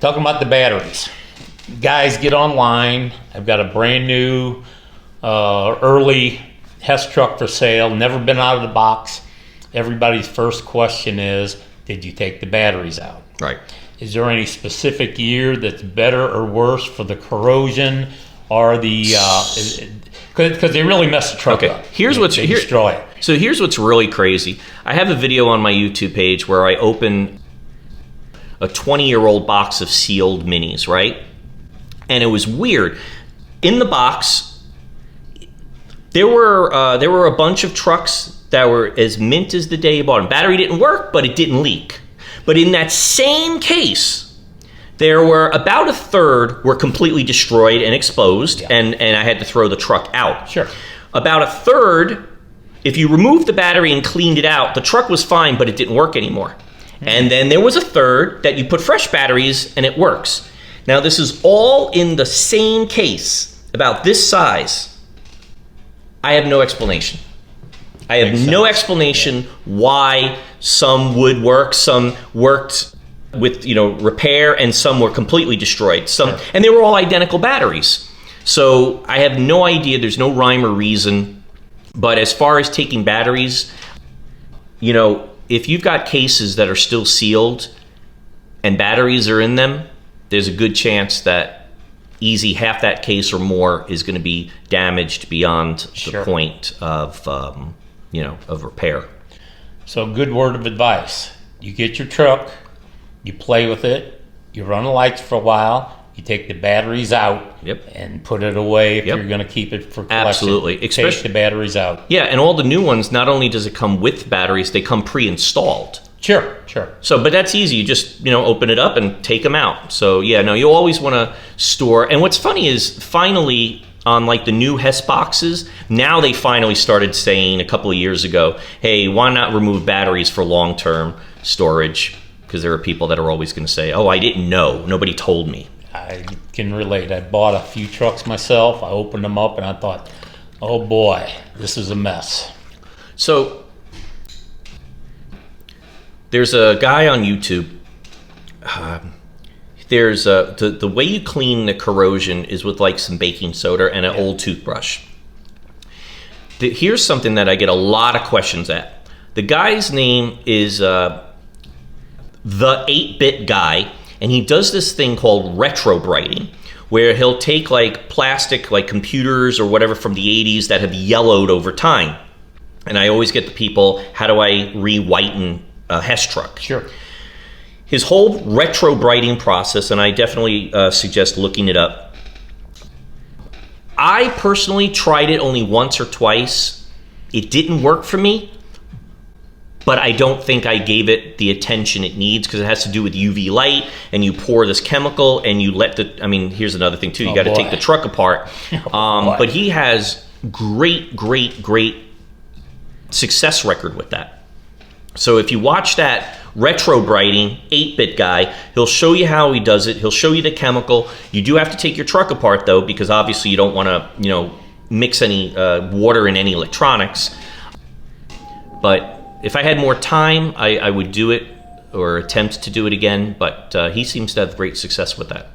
talking about the batteries. Guys, get online. I've got a brand new early Hess truck for sale, never been out of the box. Everybody's first question is, did you take the batteries out? Right. Is there any specific year that's better or worse for the corrosion or the, because they really mess the truck up. Here's they destroy it. So here's what's really crazy. I have a video on my YouTube page where I open a 20-year-old box of sealed minis, right? And it was weird. In the box, there were a bunch of trucks that were as mint as the day you bought them. Battery didn't work, but it didn't leak. But in that same case, there were about a third were completely destroyed and exposed, and I had to throw the truck out. Sure. About a third, if you removed the battery and cleaned it out, the truck was fine, but it didn't work anymore. And then there was a third that you put fresh batteries and it works. Now this is all in the same case, about this size. I have no explanation. I have no explanation why some would work, some worked with repair, and some were completely destroyed. And they were all identical batteries. So I have no idea. There's no rhyme or reason. But as far as taking batteries, if you've got cases that are still sealed and batteries are in them, there's a good chance that easy half that case or more is going to be damaged beyond the point of of repair. So good word of advice. You get your truck, you play with it, you run the lights for a while, you take the batteries out and put it away if you're going to keep it for collection. Absolutely. Take the batteries out. Yeah, and all the new ones, not only does it come with batteries, they come pre-installed. Sure. So, but that's easy. You just, open it up and take them out. So, yeah, no, you always want to store. And what's funny is finally on like the new Hess boxes, now they finally started saying a couple of years ago, hey, why not remove batteries for long-term storage? Because there are people that are always going to say, oh, I didn't know. Nobody told me. I can relate. I bought a few trucks myself. I opened them up and I thought, oh boy, this is a mess. So there's a guy on YouTube. The way you clean the corrosion is with like some baking soda and an old toothbrush. Here's something that I get a lot of questions at. The guy's name is the 8-bit guy, and he does this thing called retrobrighting, where he'll take like plastic, like computers or whatever from the 80s that have yellowed over time. And I always get the people, how do I re-whiten a Hess truck? Sure. His whole retrobrighting process, and I definitely suggest looking it up. I personally tried it only once or twice. It didn't work for me, but I don't think I gave it the attention it needs because it has to do with UV light, and you pour this chemical and you let here's another thing too. You got to take the truck apart. But he has great success record with that. So if you watch that retrobrighting 8-bit guy, he'll show you how he does it. He'll show you the chemical. You do have to take your truck apart though, because obviously you don't want to, mix any water in any electronics. But if I had more time, I would do it or attempt to do it again. But he seems to have great success with that.